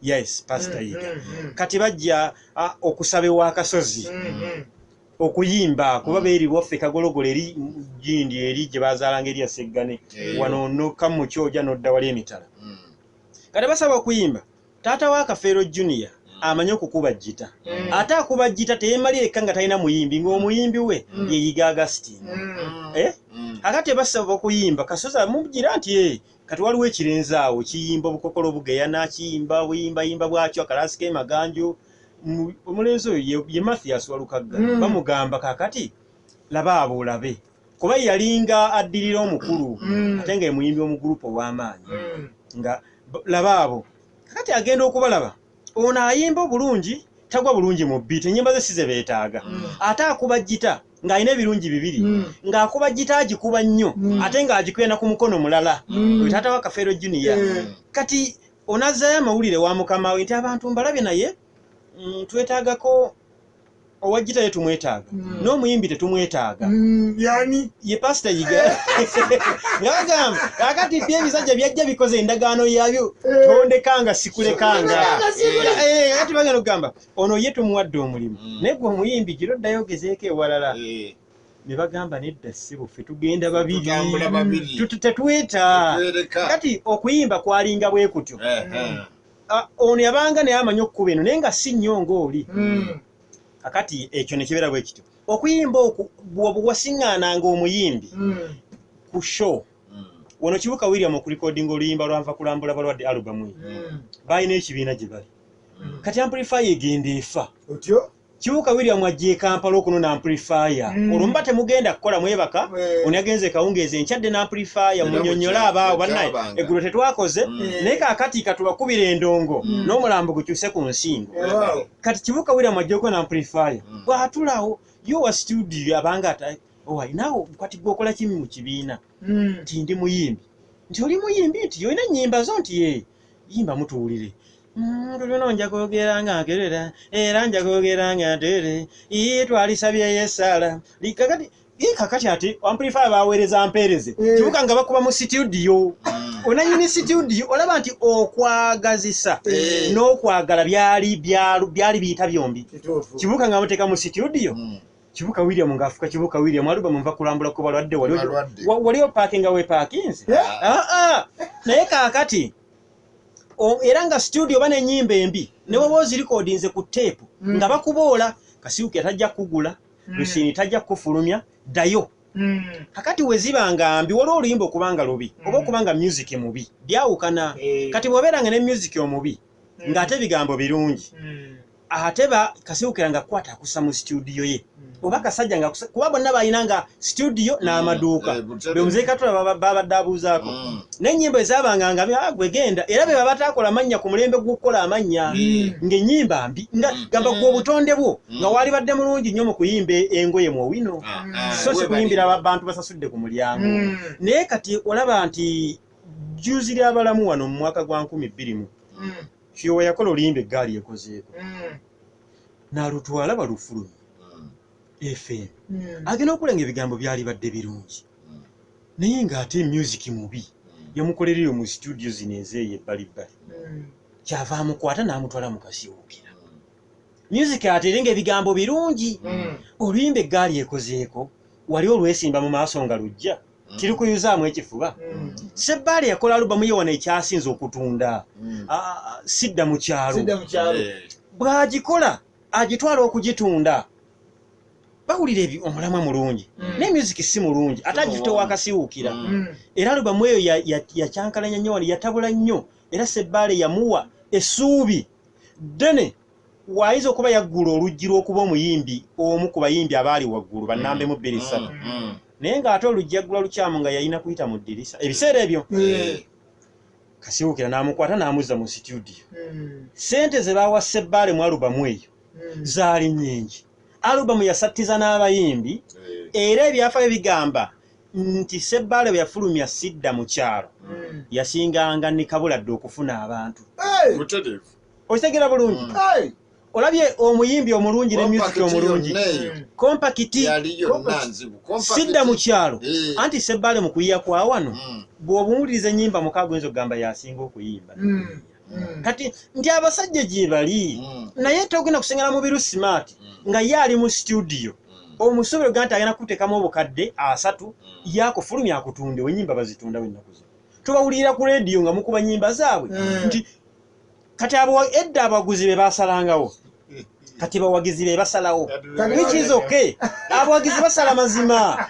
yes pastor yiga kati bajja okusabe wa kasozi okuyimba kuba beeri waffe kagologolo eri jindi eri gye bazaalanga eri yaseggane wano nokka mu kyoja nodda wali emitala kati basaba okuyimba taata wa Kafeero Junior amanye okukuba jjita ate akuba jjita teyemalira ekka nga talina muyimbi ng'omuyimbi we yeyiga Augustine akati basaba okuyimba kasozi amugira nti kati waliwo ekirenze awo kiyimba obukokolo bugeya n'akiyimba buyimbayimba bwakyo akalaasi k'emaganjo omulenzi oyo ye Mathias Walukagga bamugamba kakati laba abo olabe kuba yalinga addirira omukulu ate nga emuyimbi omugurupu ow'amaanyi nga laba abo kakati agenda okubalaba ono ayimba obulungi tagwa bulungi mu beat ennyimba ze si ze beetaaga ate akuba jjita ng'alina ebirungi bibiri ng'akuba jjita agikuba nnyo ate ng'agikwena ku mukono mulala oyo taata wa Kafeero Junior kati onazzaayo amawulire wa mukama we nti abantu mbalabye naye twetaagako owa jjita ye tumwetaaga n'omuyimbi tetumwetaaga yani ye pastor yiga ngagamba akati by'ebisajja byajja bikoze endagaano yabyo tondekanga sikulekanga ati bagenda okugamba ono ye tumuwadde omulimu naye gwe omuyimbi giro ddayo ogezeeko ewalala ne bagamba nedda ssibo ffe tugenda babiri tetweta kati okuyimba kwalinga bwe kutyo ono yabanga naye amanyi okukuba eno naye nga si nnyo ng'oli akati ekyo ne kibeera bwe kityo okuyimba okwo bw'owasiŋŋaananga omuyimbi ku show wano Kibuka William okulikodinga oluyimba lwanva kulambula balwadde alubamu balina ekibiina gye bali kati amplifier egenda efa otyo Kibuka William ajje Kampala okunona amplifier olumba temugenda kukola mwebaka ono yagenze kawungeeze enkyadde n'amplifier munyonyola abaawo bannaye eggulo tetwakoze naye kaakati katubakubira endongo n'omulambo gukyuse ku nsingo kati Kibuka William ajjeko n'amplifier bw'atulawo yo wa studio abanga ata naawe kati gwokola kimi mu kibiina nti ndi muyimbi nti oli muyimbi nti yolina nnyimba zo nti ye yimba mutuwulire tulina nja kwogeranga nkerera era nja kwogeranga ntere twalisabyeyo essaala kakati ati amplifier baweereza mpeereze Kibuka nga bakuba mu studio onanyini studio olaba nti okwagazisa n'okwagala byali biyita byombi Kibuka nga muteeka mu studio Kibuka William ng'afuka Kibuka William alubamu nva kulambula ku balwadde wali opaakinga weepaakinze naye kaakati era nga studio bane nyimba embi ne waba ozirikodinze ku tape nga bakuboola Kasiuki atajja kugula Lusini tajja kufulumya ddayo kakati wezibanga mbi waliwo oluyimba okubanga lubi oba okubanga music mubi byawukana kati bw'obeeranga ne music omubi ng'ate ebigambo birungi ate Kasiukira nga kwata akusa mu studio ye oba Kasajja nga kuba bonna balinanga studio n'amaduuka be Muzee Katula babadde abuuzaako n'ennyimba ezabanga nga gwegenda era be baba taakola amannya ku mulembe gw'okukola amannya ng'ennyimba mbi gamba gwe obutonde bwo nga wali badde mulungi nnyo mu kuyimba engoye mu owino so si kuyimbira abantu basasudde ku mulyango naye kati olaba nti jjuuzi ly'abalamu wano mu mwaka gwa 2020 Kiyowa yakola oluyimba eggaali ekozeeko n'alutwala balufulumye FM agenda okulenga ebigambo byali badde birungi naye ng'ate music mubi yamukolerera mu studio zino ezeeyo ebbalibbali kyava amukwata n'amutwala mu Kasiukira music ate erenga ebigambo birungi oluyimba eggaali ekozeeko wali olwesimba mu maaso nga lujja kirikuyuzaamu ekifuba Sebbaale yakola alubamu ye wano ekyasinze okutunda sidda mu kyalo bw'agikola agitwala okugitunda bawulira omulamwa mulungi ne music si mulungi ate agifute wa Kasiukira era alubamu eyo yakyankalanya nnyo wano yatabula nnyo era Sebbaale yamuwa essuubi ddene wayinza okuba yaggula oluggi lw'okuba omuyimbi omu ku bayimbi abaali waggulu bannambe mu 2-3 naye ng'ate oluggi yaggula lukyamu nga yalina kuyita mu ddirisa ebiseera ebyo Kasiukira n'amukwata n'amuzza mu studio sente ze baawa Sebbaale mu alubamu eyo zaali nnyingi alubamu yasattiza n'abayimbi era ebyafaayo bigamba nti Sebbaale bwe yafulumya sidda mu kyalo yasinganga ne Kabuladde okufuna abantu okitegeera bulungi olabye omuyimbi omulungi ne music omulungi kompakiti sidda mu kyalo anti Sebbaale mu kuyiya kwa wano bw'obuwuliriza ennyimba mukaaga oyinza okugamba yasinga okuyimba kati nti abasajja gye bali naye togenda kusengera mu biru smart nga ye ali mu studio omusobero ganta agenda kuteekamu obukadde 3 yakufulumya akutunde wenyimba bazitunda wennaku zino tubawulira ku radio nga mukuba nyimba zaabwe nti kati abo edda abaguzi be basalangawo kati bawagizi be basalawo which is okay abawagizi basala mazima